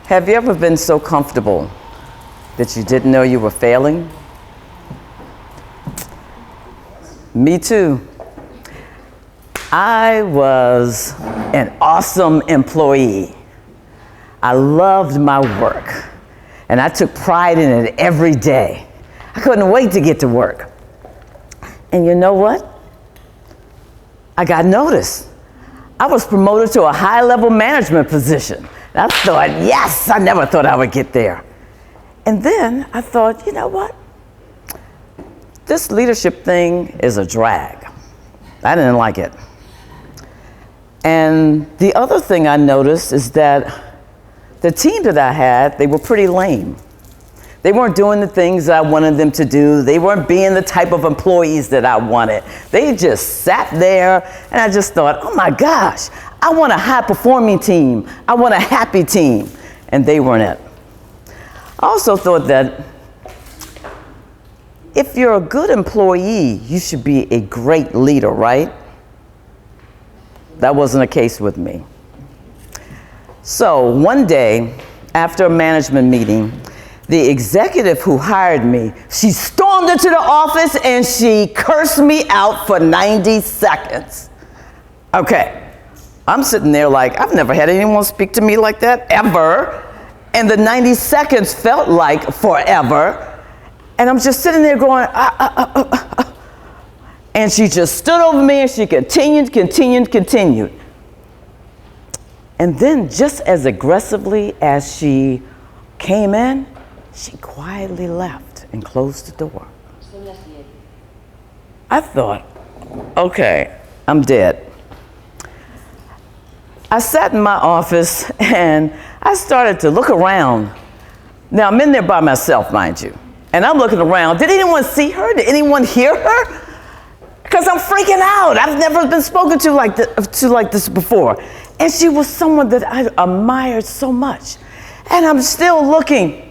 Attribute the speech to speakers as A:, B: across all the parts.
A: Have you ever been so comfortable that you didn't know you were failing? Me too. I was an awesome employee. I loved my work, and I took pride in it every day. I couldn't wait to get to work. And you know what? I got noticed. I was promoted to a high-level management position. I thought, yes, I never thought I would get there. And then I thought, you know what? This leadership thing is a drag. I didn't like it. And the other thing I noticed is that the team that I had, they were pretty lame. They weren't doing the things I wanted them to do. They weren't being the type of employees that I wanted. They just sat there, and I just thought, oh my gosh, I want a high-performing team. I want a happy team. And they weren't it. I also thought that if you're a good employee, you should be a great leader, right? That wasn't the case with me. So one day, after a management meeting, the executive who hired me, she stormed into the office and she cursed me out for 90 seconds. Okay, I'm sitting there like, I've never had anyone speak to me like that, ever. And the 90 seconds felt like forever. And I'm just sitting there going, And she just stood over me and she continued. And then just as aggressively as she came in, she quietly left and closed the door. I thought, okay, I'm dead. I sat in my office and I started to look around. Now I'm in there by myself, mind you. And I'm looking around. Did anyone see her? Did anyone hear her? Because I'm freaking out. I've never been spoken to like this before. And she was someone that I admired so much. And I'm still looking.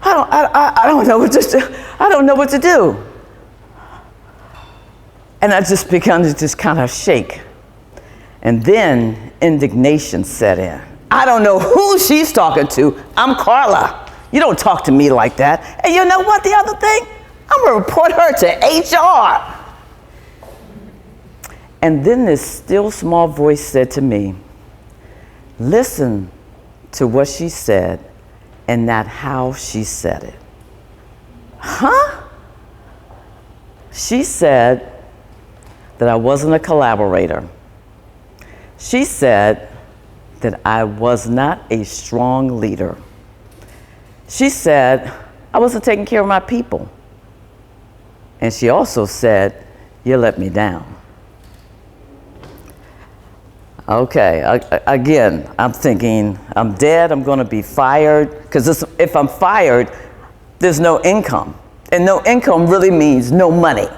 A: I don't know what to do. I don't know what to do. And I just began to just kind of shake. And then indignation set in. I don't know who she's talking to. I'm Carla. You don't talk to me like that. And you know what, the other thing? I'm gonna report her to HR. And then this still small voice said to me, listen to what she said and not how she said it. Huh? She said that I wasn't a collaborator. She said that I was not a strong leader. She said I wasn't taking care of my people. And she also said, you let me down. Okay, again, I'm thinking, I'm dead, I'm gonna be fired, because if I'm fired, there's no income. And no income really means no money.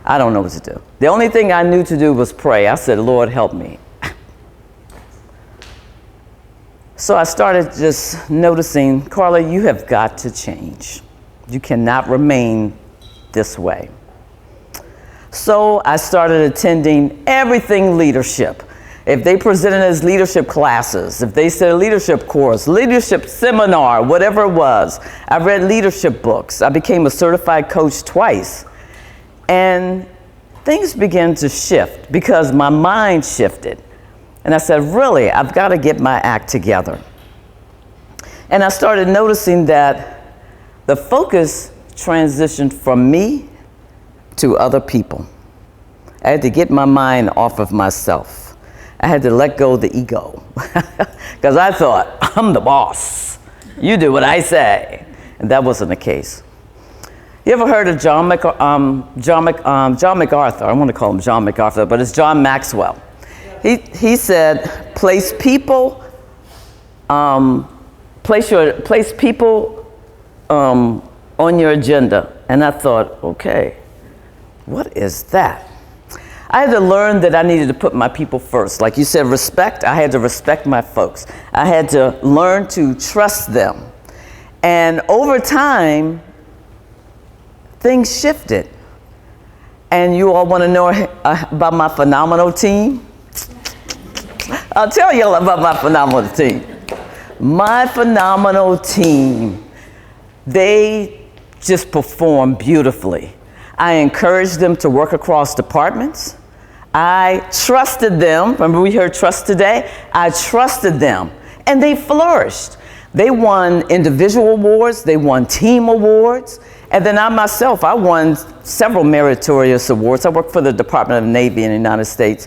A: I don't know what to do. The only thing I knew to do was pray. I said, Lord, help me. So I started just noticing, Carla, you have got to change. You cannot remain this way. So I started attending everything leadership. If they presented as leadership classes, if they said a leadership course, leadership seminar, whatever it was, I read leadership books. I became a certified coach twice. And things began to shift because my mind shifted. And I said, really, I've got to get my act together. And I started noticing that the focus transitioned from me to other people. I had to get my mind off of myself. I had to let go of the ego because I thought, I'm the boss. You do what I say. And that wasn't the case. You ever heard of John MacArthur? I want to call him John MacArthur, but it's John Maxwell. He said, place people on your agenda. And I thought, okay, what is that? I had to learn that I needed to put my people first. Like you said, respect, I had to respect my folks. I had to learn to trust them. And over time, things shifted. And you all want to know about my phenomenal team? I'll tell y'all about my phenomenal team. My phenomenal team, they just perform beautifully. I encouraged them to work across departments. I trusted them. Remember we heard trust today? I trusted them, and they flourished. They won individual awards, they won team awards, and then I myself, I won several Meritorious Awards. I worked for the Department of the Navy in the United States.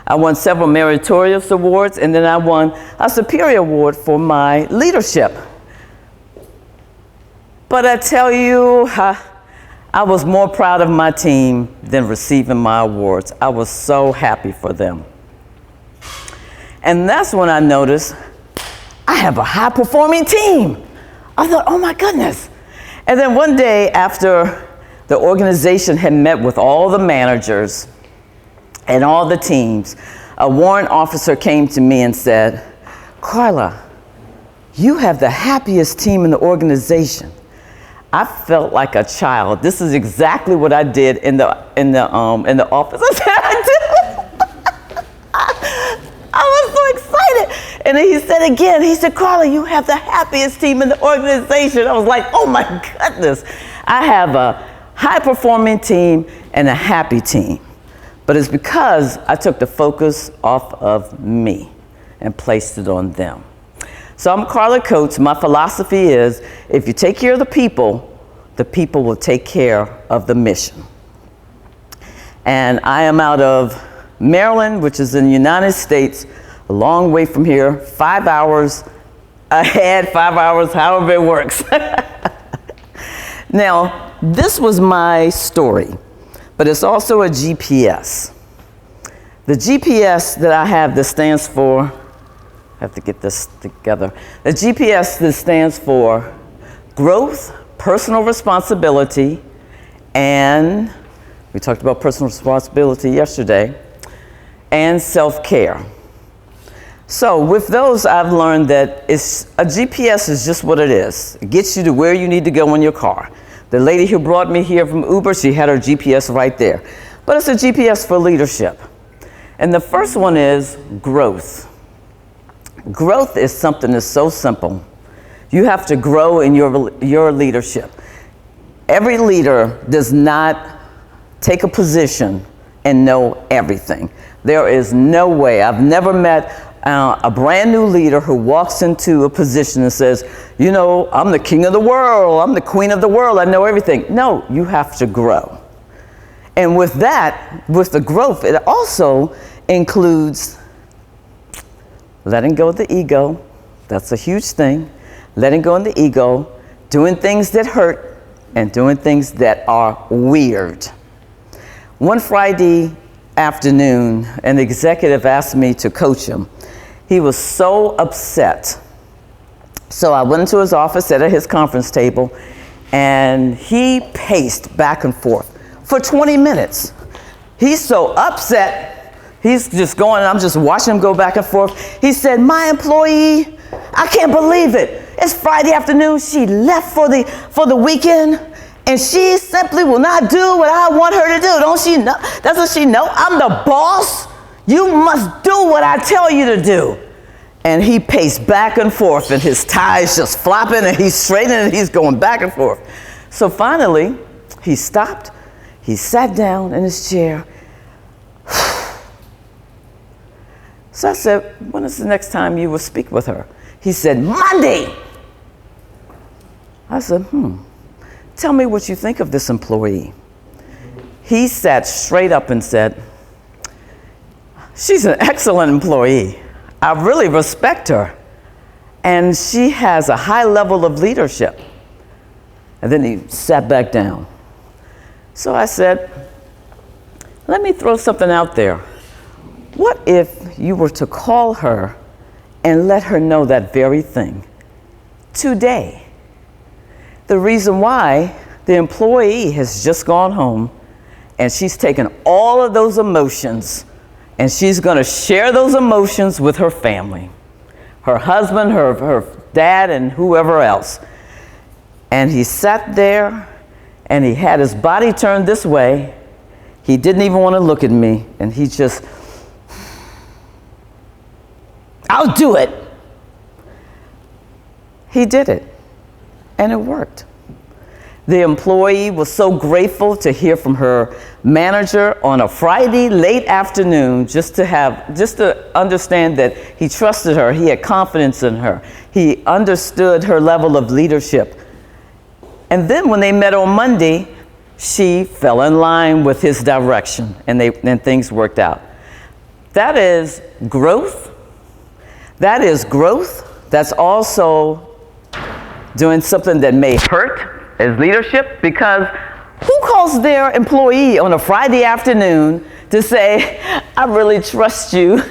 A: I won several Meritorious Awards, and then I won a Superior Award for my leadership. But I tell you, I was more proud of my team than receiving my awards. I was so happy for them. And that's when I noticed I have a high-performing team. I thought, oh my goodness. And then one day after the organization had met with all the managers and all the teams, a warrant officer came to me and said, Carla, you have the happiest team in the organization. I felt like a child. This is exactly what I did in the office. I said, I do. I was so excited. And then he said again, he said, Carla, you have the happiest team in the organization. I was like, oh my goodness. I have a high-performing team and a happy team. But it's because I took the focus off of me and placed it on them. So I'm Carla Coates. My philosophy is, if you take care of the people will take care of the mission. And I am out of Maryland, which is in the United States, a long way from here, 5 hours ahead, 5 hours, however it works. Now, this was my story, but it's also a GPS. The GPS that I have that stands for, I have to get this together. The GPS that stands for growth, personal responsibility, and we talked about personal responsibility yesterday, and self-care. So with those, I've learned that a GPS is just what it is. It gets you to where you need to go in your car. The lady who brought me here from Uber, she had her GPS right there. But it's a GPS for leadership. And the first one is growth. Growth is something that's so simple. You have to grow in your leadership. Every leader does not take a position and know everything. There is no way. I've never met a brand new leader who walks into a position and says, you know, I'm the king of the world, I'm the queen of the world, I know everything. No, you have to grow. And with that, with the growth, it also includes letting go of the ego. That's a huge thing. Letting go of the ego, doing things that hurt, and doing things that are weird. One Friday afternoon, an executive asked me to coach him. He was so upset. So I went into his office, sat at his conference table, and he paced back and forth for 20 minutes. He's so upset. He's just going, I'm just watching him go back and forth. He said, my employee, I can't believe it. It's Friday afternoon. She left for the weekend, and she simply will not do what I want her to do. Don't she know? Doesn't she know I'm the boss? You must do what I tell you to do. And he paced back and forth, and his tie is just flopping, and he's straightening, and he's going back and forth. So finally, he stopped. He sat down in his chair. So I said, when is the next time you will speak with her? He said, Monday. I said, tell me what you think of this employee. He sat straight up and said, she's an excellent employee. I really respect her. And she has a high level of leadership. And then he sat back down. So I said, let me throw something out there. What if you were to call her and let her know that very thing today? The reason why, the employee has just gone home and she's taken all of those emotions and she's going to share those emotions with her family, her husband, her dad, and whoever else. And he sat there and he had his body turned this way. He didn't even want to look at me, and he just, I'll do it. He did it, and it worked. The employee was so grateful to hear from her manager on a Friday late afternoon, just to understand that he trusted her, he had confidence in her, he understood her level of leadership. And then when they met on Monday, she fell in line with his direction, and things worked out. That is growth. That is growth. That's also doing something that may hurt as leadership, because who calls their employee on a Friday afternoon to say, I really trust you.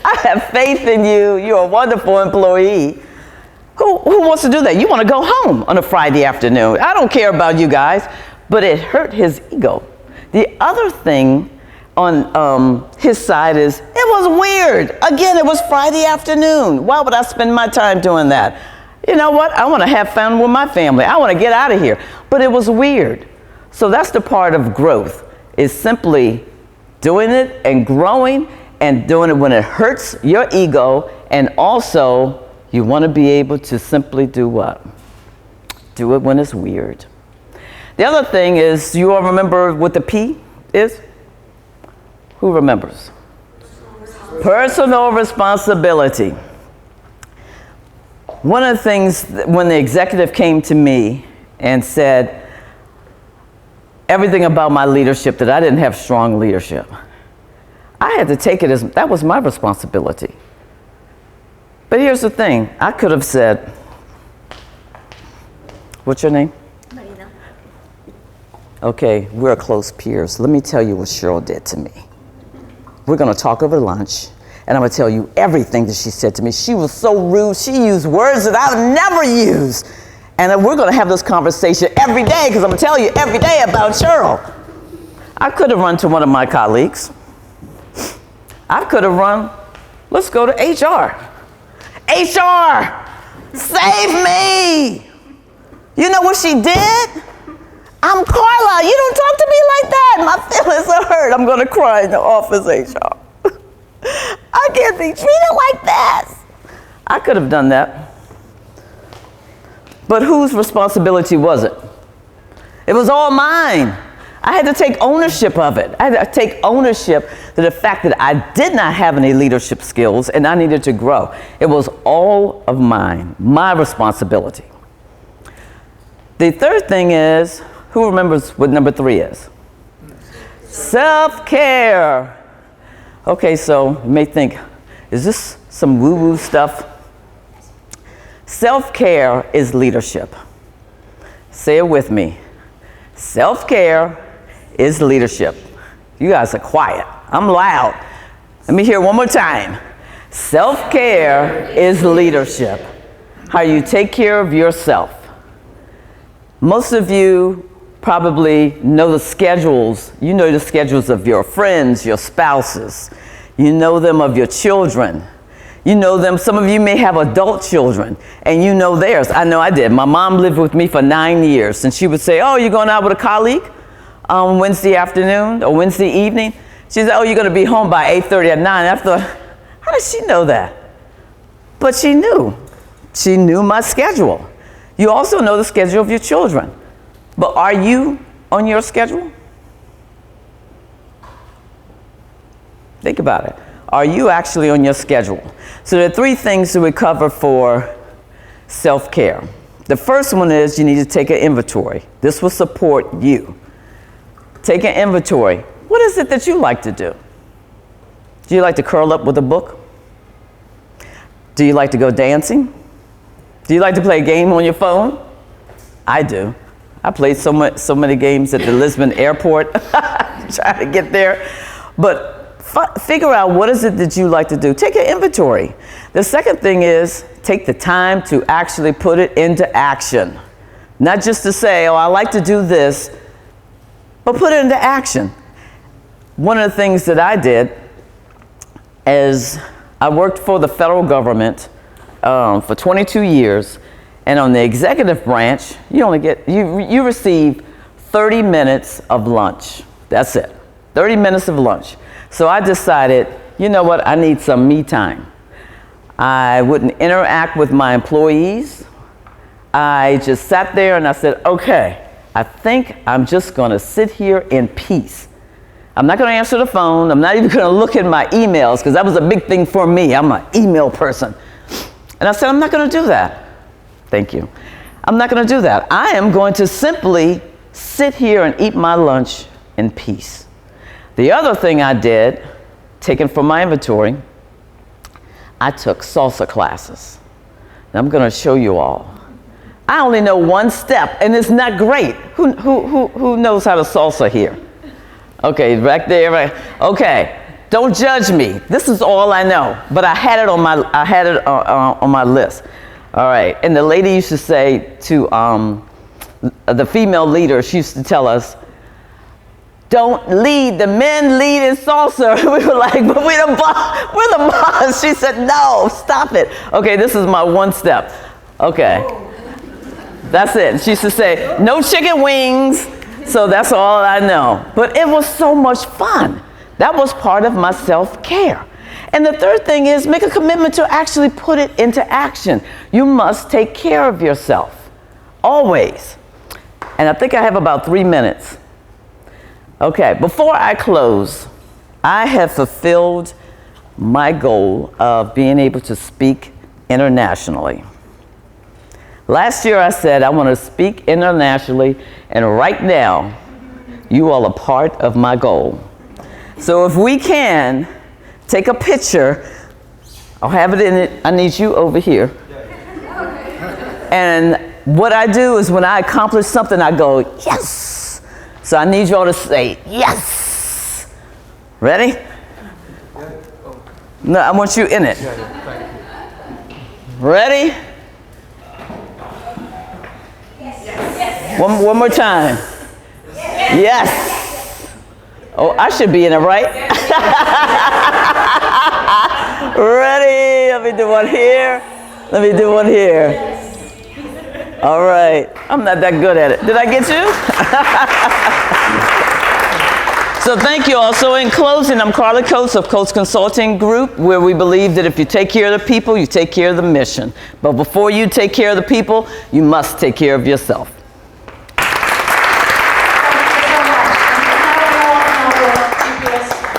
A: I have faith in you. You're a wonderful employee. Who wants to do that? You want to go home on a Friday afternoon. I don't care about you guys, but it hurt his ego. The other thing on his side is, it was weird. Again, it was Friday afternoon. Why would I spend my time doing that? You know what? I want to have fun with my family. I want to get out of here. But it was weird. So that's the part of growth, is simply doing it and growing, and doing it when it hurts your ego, and also you want to be able to simply do what? Do it when it's weird. The other thing is, you all remember what the P is? Who remembers? Personal responsibility. One of the things, when the executive came to me and said everything about my leadership, that I didn't have strong leadership, I had to take it as that was my responsibility. But here's the thing, I could have said, what's your name?
B: Marina.
A: Okay, we're close peers. Let me tell you what Cheryl did to me. We're going to talk over lunch, and I'm going to tell you everything that she said to me. She was so rude. She used words that I would never use. And we're going to have this conversation every day, because I'm going to tell you every day about Cheryl. I could have run to one of my colleagues. I could have run, let's go to HR. HR, save me. You know what she did? I'm Carla. You don't talk to me like that. My feelings are hurt. I'm going to cry in the office, HR. I can't be treated like that. I could have done that. But whose responsibility was it? It was all mine. I had to take ownership of it. I had to take ownership to the fact that I did not have any leadership skills and I needed to grow. It was all of mine, my responsibility. The third thing is, who remembers what number 3 is? Self-care. Okay, so you may think, is this some woo-woo stuff? Self-care is leadership. Say it with me. Self-care is leadership. You guys are quiet. I'm loud. Let me hear it one more time. Self-care is leadership. How you take care of yourself. Most of you probably know the schedules. You know the schedules of your friends, your spouses. You know them of your children. You know them. Some of you may have adult children, and you know theirs. I know I did. My mom lived with me for 9 years, and she would say, oh, you're going out with a colleague on Wednesday afternoon or Wednesday evening? She said, oh, you're going to be home by 8:30 at 9. I thought, how does she know that? But she knew. She knew my schedule. You also know the schedule of your children. But are you on your schedule? Think about it. Are you actually on your schedule? So there are 3 things that we cover for self-care. The first one is you need to take an inventory. This will support you. Take an inventory. What is it that you like to do? Do you like to curl up with a book? Do you like to go dancing? Do you like to play a game on your phone? I do. I played so many games at the Lisbon airport trying to get there. But figure out what is it that you like to do. Take an inventory. The second thing is take the time to actually put it into action. Not just to say, oh, I like to do this, but put it into action. One of the things that I did is I worked for the federal government for 22 years, and on the executive branch, you receive 30 minutes of lunch. That's it, 30 minutes of lunch. So I decided, you know what, I need some me time. I wouldn't interact with my employees. I just sat there and I said, okay, I think I'm just gonna sit here in peace. I'm not gonna answer the phone. I'm not even gonna look at my emails, because that was a big thing for me. I'm an email person. And I said, I'm not gonna do that. Thank you. I'm not gonna do that. I am going to simply sit here and eat my lunch in peace. The other thing I did, taken from my inventory, I took salsa classes. And I'm gonna show you all. I only know one step, and it's not great. Who knows how to salsa here? Okay, back there, right? Okay, don't judge me. This is all I know, but I had it on my list. All right, and the lady used to say to the female leader, she used to tell us, don't lead, the men lead in salsa. We were like, but we're the boss. She said, no, stop it. Okay, this is my one step. Okay, that's it. She used to say, no chicken wings. So that's all I know. But it was so much fun. That was part of my self-care. And the third thing is make a commitment to actually put it into action. You must take care of yourself, always. And I think I have about 3 minutes. Okay, before I close, I have fulfilled my goal of being able to speak internationally. Last year I said I want to speak internationally, and right now you all are part of my goal. So if we can take a picture, I'll have it in it. I need you over here. And what I do is when I accomplish something, I go, yes. So I need you all to say, yes. Ready? No, I want you in it. Ready? One more time. Yes. Oh, I should be in it, right? Ready? Let me do one here. Let me do one here. All right. I'm not that good at it. Did I get you? So thank you all. So in closing, I'm Carla Coates of Coates Consulting Group, where we believe that if you take care of the people, you take care of the mission. But before you take care of the people, you must take care of yourself.